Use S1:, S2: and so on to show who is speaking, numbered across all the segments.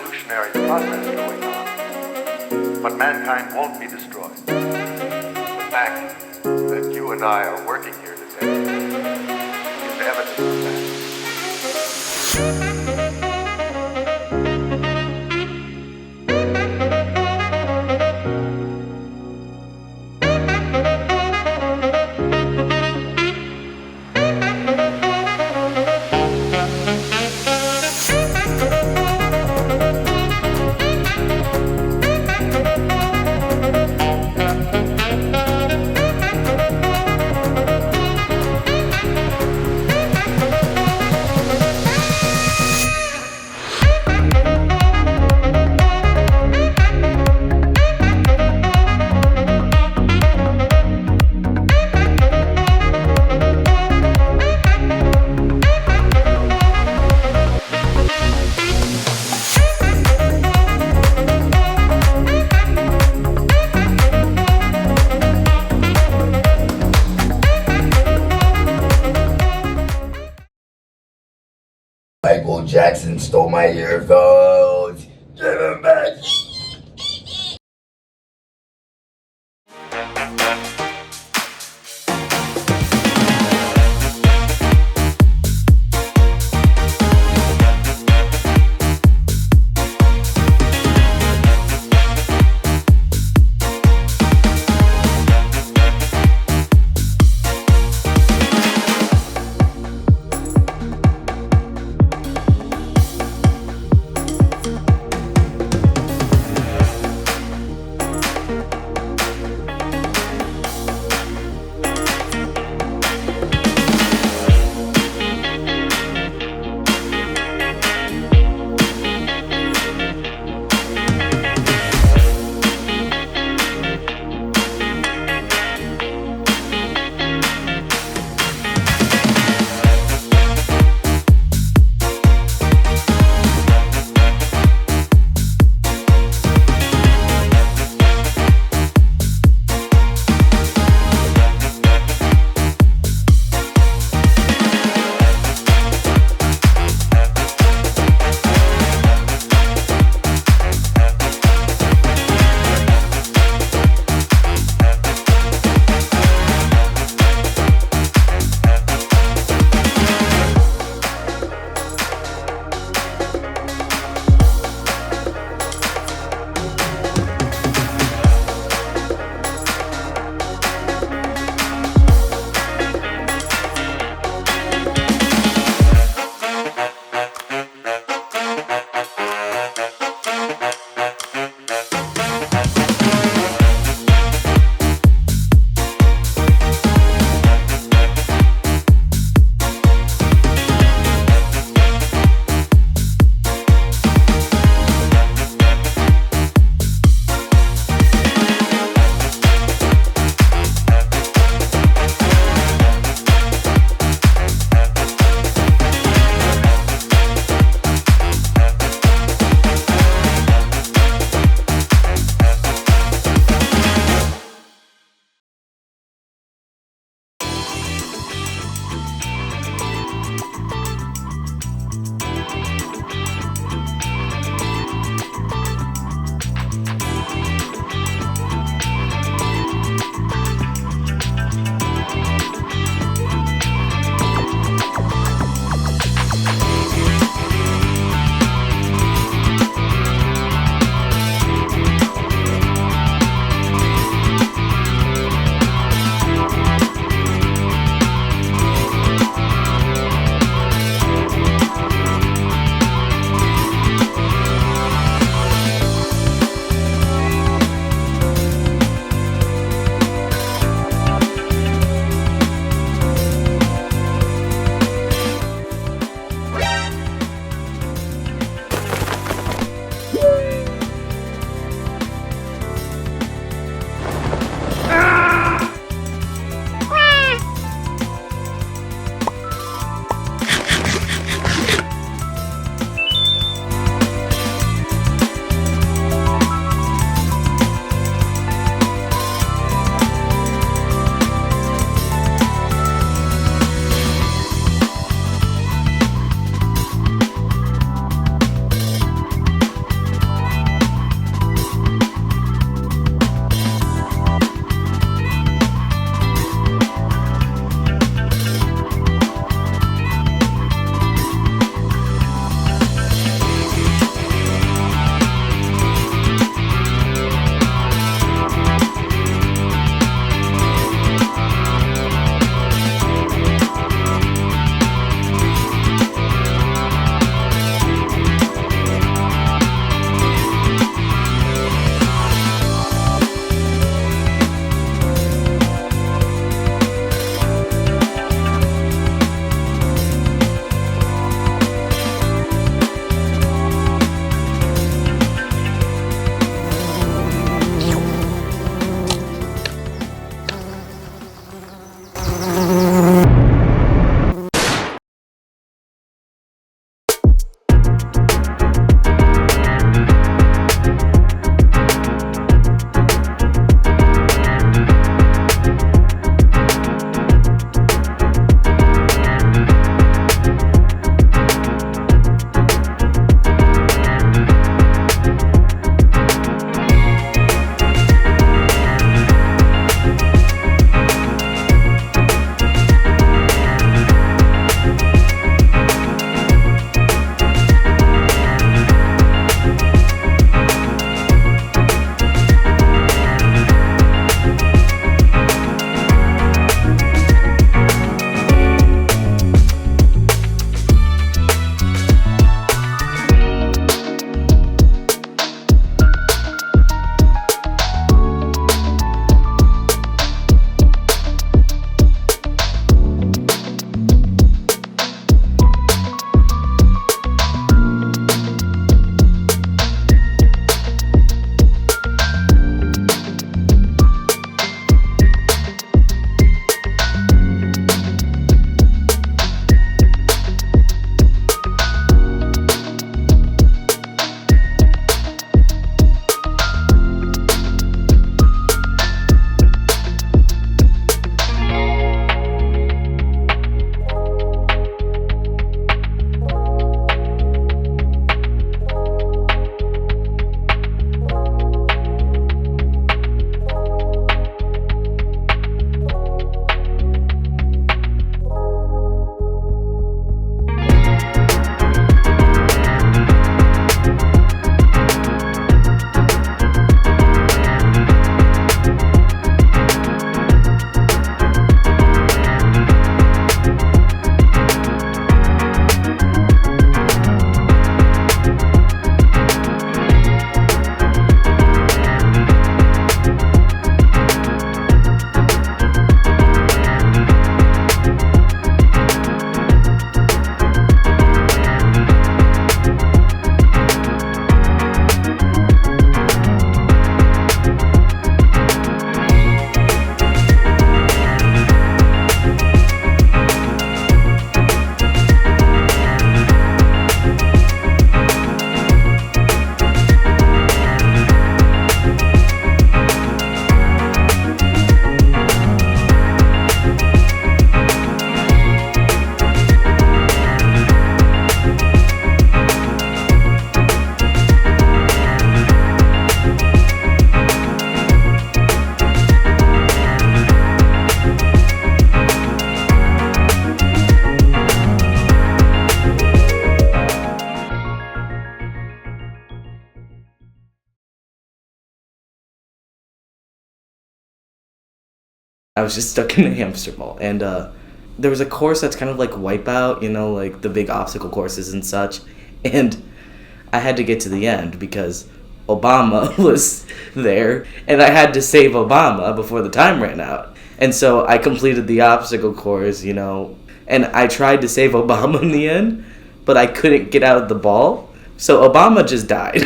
S1: evolutionary process going on. But mankind won't be destroyed. The fact that you and I are working here today is evidence of that.
S2: Michael Jackson stole my earphones. Give them back.
S3: I was just stuck in a hamster ball. And there was a course that's kind of like Wipeout, you know, like the big obstacle courses and such. And I had to get to the end because Obama was there, and I had to save Obama before the time ran out. And so I completed the obstacle course, you know, and I tried to save Obama in the end, but I couldn't get out of the ball, so Obama just died.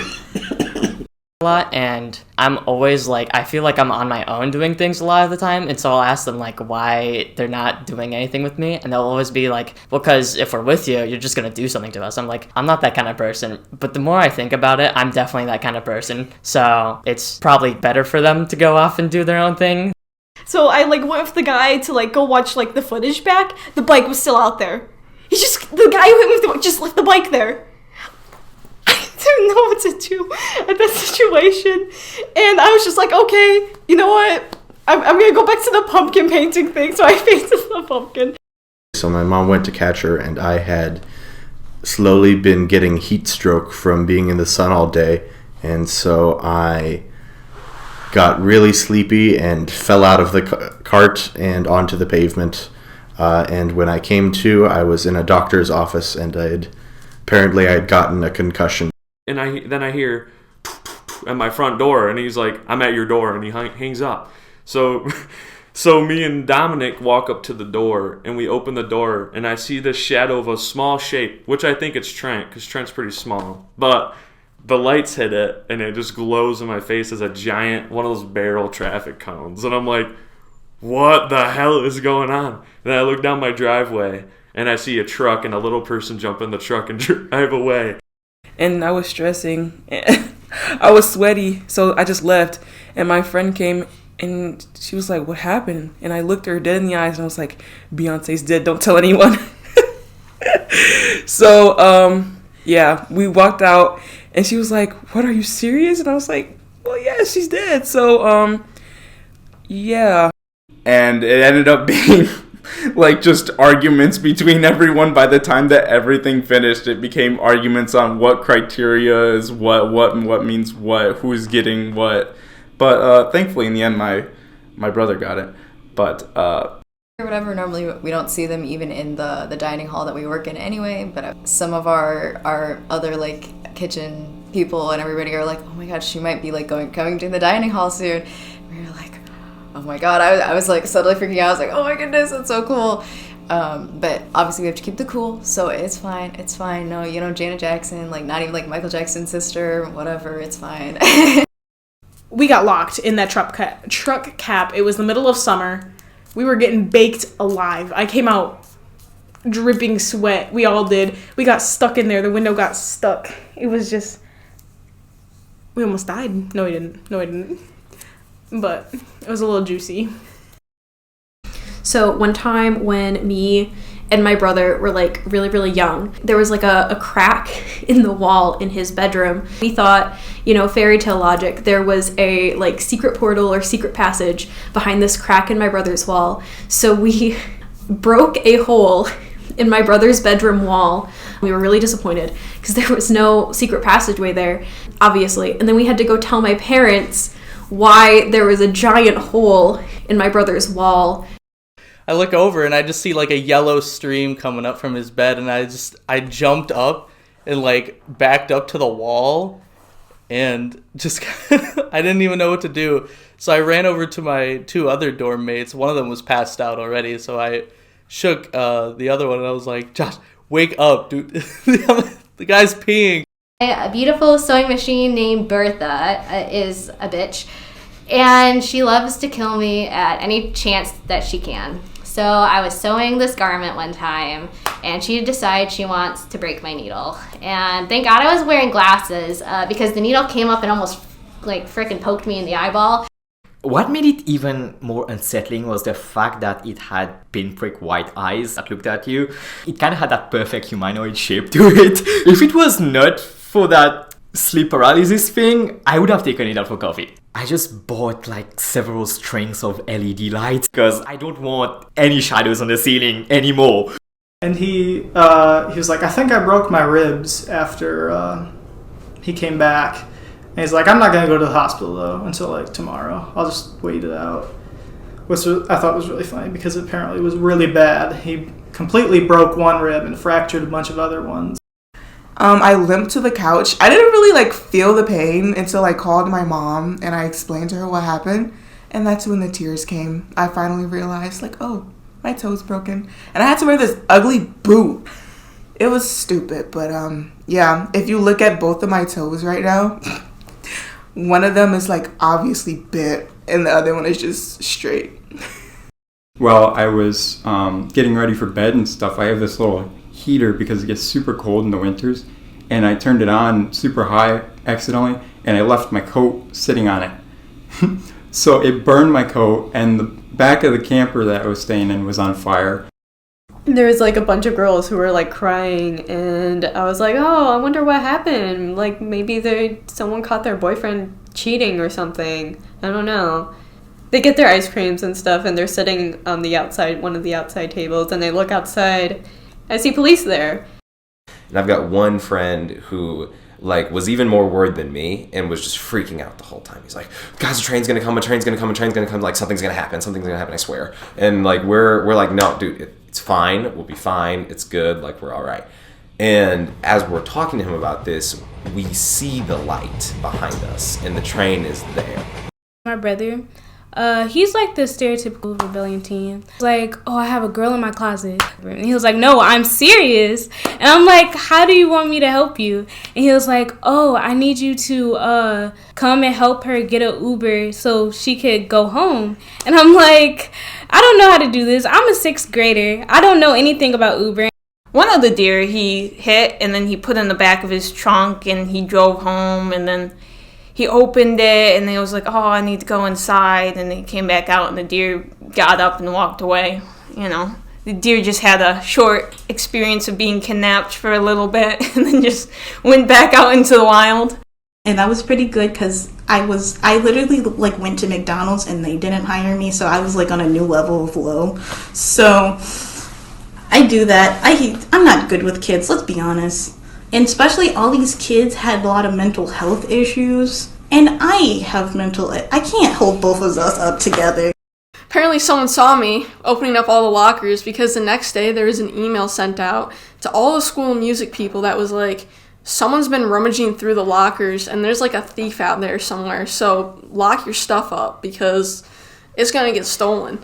S4: A lot, and I'm always like, I feel like I'm on my own doing things a lot of the time, and so I'll ask them like why they're not doing anything with me, and they'll always be like, well, because if we're with you, you're just gonna do something to us. I'm like, I'm not that kind of person, but the more I think about it, I'm definitely that kind of person, so it's probably better for them to go off and do their own thing.
S5: So I like went with the guy to like go watch like the footage back. The bike was still out there. The guy who hit me with the bike just left the bike there. I didn't know what to do at that situation, and I was just like, okay, you know what, I'm gonna go back to the pumpkin painting thing. So I painted the pumpkin.
S6: So my mom went to catch her, and I had slowly been getting heat stroke from being in the sun all day, and so I got really sleepy and fell out of the cart and onto the pavement, and when I came to, I was in a doctor's office, and apparently I had gotten a concussion.
S7: And then I hear at my front door, and he's like, I'm at your door, and he hangs up. So me and Dominic walk up to the door, and we open the door, and I see this shadow of a small shape, which I think it's Trent, because Trent's pretty small. But the lights hit it, and it just glows in my face as a giant, one of those barrel traffic cones. And I'm like, what the hell is going on? And I look down my driveway, and I see a truck, and a little person jump in the truck and drive away.
S8: And I was stressing. I was sweaty, so I just left. And my friend came, and she was like, what happened? And I looked her dead in the eyes, and I was like, Beyonce's dead, don't tell anyone. So, yeah, we walked out, and she was like, what, are you serious? And I was like, well, yeah, she's dead. So, yeah.
S9: And it ended up being like just arguments between everyone. By the time that everything finished, it became arguments on what criteria is what means what, who's getting what. But thankfully in the end my brother got it. But
S10: or whatever, normally we don't see them even in the dining hall that we work in anyway, but some of our other like kitchen people and everybody are like, oh my god, she might be like coming to the dining hall soon. And we were like, oh my god, I was like suddenly freaking out. I was like, oh my goodness, it's so cool. But obviously we have to keep the cool, so it's fine. No, you know, Janet Jackson, like not even like Michael Jackson's sister, whatever, it's fine.
S5: We got locked in that truck cap. It was the middle of summer. We were getting baked alive. I came out dripping sweat. We all did. We got stuck in there. The window got stuck. It was just, we almost died. No, we didn't. But it was a little juicy.
S11: So one time when me and my brother were like really, really young, there was like a crack in the wall in his bedroom. We thought, you know, fairy tale logic, there was a like secret portal or secret passage behind this crack in my brother's wall. So we broke a hole in my brother's bedroom wall. We were really disappointed because there was no secret passageway there, obviously. And then we had to go tell my parents why there was a giant hole in my brother's wall.
S3: I look over and I just see like a yellow stream coming up from his bed, and I jumped up and like backed up to the wall and just I didn't even know what to do. So I ran over to my two other dorm mates. One of them was passed out already, so I shook the other one and I was like, Josh, wake up, dude. The guy's peeing.
S12: A beautiful sewing machine named Bertha is a bitch, and she loves to kill me at any chance that she can. So I was sewing this garment one time, and she decided she wants to break my needle. And thank God I was wearing glasses because the needle came up and almost like frickin' poked me in the eyeball.
S13: What made it even more unsettling was the fact that it had pinprick white eyes that looked at you. It kind of had that perfect humanoid shape to it. If it was not for that sleep paralysis thing, I would have taken it out for coffee. I just bought like several strings of LED lights because I don't want any shadows on the ceiling anymore.
S14: And he was like, I think I broke my ribs after he came back. And he's like, I'm not going to go to the hospital though until like tomorrow. I'll just wait it out. which I thought was really funny because apparently it was really bad. He completely broke one rib and fractured a bunch of other ones.
S15: I limped to the couch. I didn't really like feel the pain until I called my mom and I explained to her what happened. And that's when the tears came. I finally realized, like, oh, my toe's broken. And I had to wear this ugly boot. It was stupid, but yeah, if you look at both of my toes right now, one of them is like obviously bit and the other one is just straight.
S16: Well, I was getting ready for bed and stuff. I have this little heater because it gets super cold in the winters, and I turned it on super high accidentally, and I left my coat sitting on it. So it burned my coat, and the back of the camper that I was staying in was on fire.
S11: There was like a bunch of girls who were like crying, and I was like, oh, I wonder what happened. Like maybe someone caught their boyfriend cheating or something. I don't know. They get their ice creams and stuff, and they're sitting on the outside, one of the outside tables, and they look outside. I see police there.
S17: And I've got one friend who like was even more worried than me and was just freaking out the whole time. He's like, guys, a train's gonna come, like something's gonna happen, I swear. And like we're like, no, dude, it's fine, we'll be fine, it's good, like we're all right. And as we're talking to him about this, we see the light behind us and the train is there.
S18: My brother, he's like the stereotypical rebellion teen. Like, oh, I have a girl in my closet. And he was like, no, I'm serious. And I'm like, how do you want me to help you? And he was like, oh, I need you to come and help her get an Uber so she could go home. And I'm like, I don't know how to do this. I'm a 6th grader. I don't know anything about Uber.
S19: One of the deer he hit, and then he put in the back of his trunk, and he drove home, and then he opened it, and he was like, oh, I need to go inside, and he came back out, and the deer got up and walked away. You know, the deer just had a short experience of being kidnapped for a little bit, and then just went back out into the wild.
S20: And that was pretty good because I literally like went to McDonald's and they didn't hire me, so I was like on a new level of low. So I do that. I'm not good with kids, let's be honest. And especially all these kids had a lot of mental health issues. And I have I can't hold both of us up together.
S21: Apparently someone saw me opening up all the lockers because the next day there was an email sent out to all the school music people that was like, someone's been rummaging through the lockers and there's like a thief out there somewhere. So lock your stuff up because it's going to get stolen.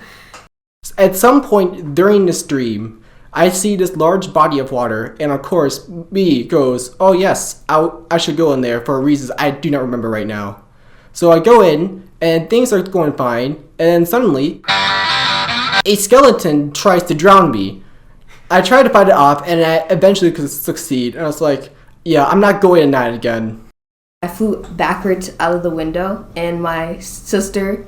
S22: At some point during this dream, I see this large body of water, and of course, B goes, oh yes, I should go in there for reasons I do not remember right now. So I go in, and things are going fine, and then suddenly, a skeleton tries to drown me. I try to fight it off, and I eventually succeed, and I was like, yeah, I'm not going in that again.
S23: I flew backwards out of the window, and my older sister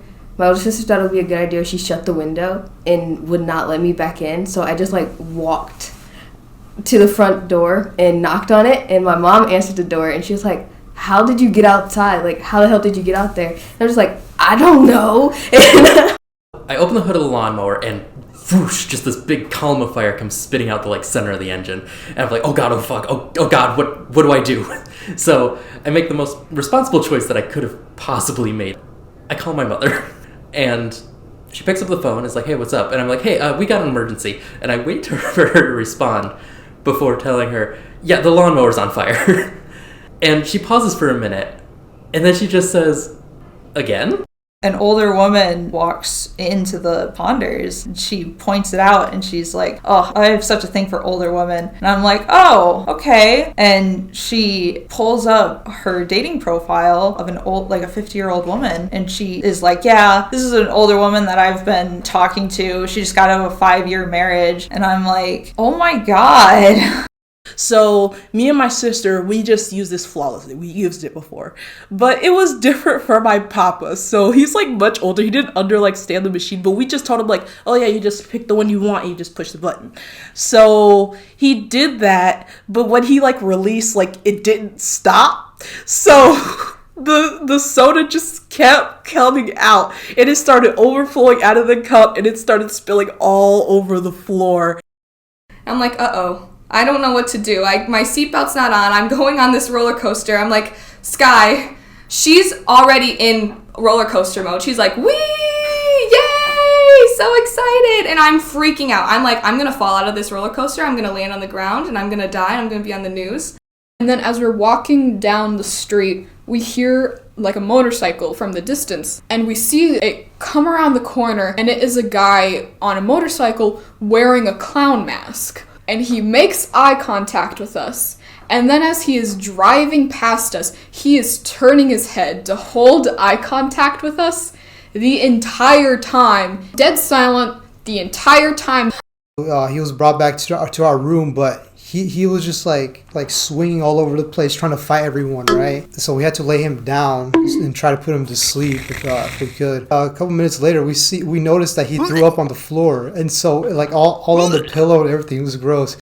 S23: thought it would be a good idea. She shut the window and would not let me back in. So I just like walked to the front door and knocked on it. And my mom answered the door and she was like, how did you get outside? Like, how the hell did you get out there? And I was like, I don't know.
S24: I open the hood of the lawnmower and whoosh, just this big column of fire comes spitting out the like center of the engine. And I'm like, oh god, oh fuck, oh god, what do I do? So I make the most responsible choice that I could have possibly made. I call my mother. And she picks up the phone and is like, hey, what's up? And I'm like, hey, we got an emergency. And I wait for her to respond before telling her, yeah, the lawnmower's on fire. And she pauses for a minute. And then she just says, again?
S25: An older woman walks into the Ponders. She points it out and she's like, oh, I have such a thing for older women. And I'm like, oh, okay. And she pulls up her dating profile of an old, like a 50-year-old woman. And she is like, yeah, this is an older woman that I've been talking to. She just got out of a 5-year marriage. And I'm like, oh my God.
S26: So me and my sister, we just used this flawlessly. We used it before. But it was different for my papa. So he's like much older. He didn't understand the machine, but we just told him like, oh yeah, you just pick the one you want and you just push the button. So he did that, but when he like released, like it didn't stop. So the soda just kept coming out and it started overflowing out of the cup and it started spilling all over the floor.
S27: I'm like, uh-oh. I don't know what to do. My seatbelt's not on. I'm going on this roller coaster. I'm like, Sky, she's already in roller coaster mode. She's like, wee, yay! so excited. And I'm freaking out. I'm like, I'm going to fall out of this roller coaster. I'm going to land on the ground and I'm going to die and I'm going to be on the news. And then as we're walking down the street, we hear like a motorcycle from the distance. And we see it come around the corner, and it is a guy on a motorcycle wearing a clown mask. And he makes eye contact with us. And then as he is driving past us, he is turning his head to hold eye contact with us the entire time. Dead silent the entire time.
S1: He was brought back to our room, but he was just like swinging all over the place trying to fight everyone, right? So we had to lay him down and try to put him to sleep if we could. A couple minutes later, we noticed that he threw up on the floor, and so like all on the pillow and everything. It was gross.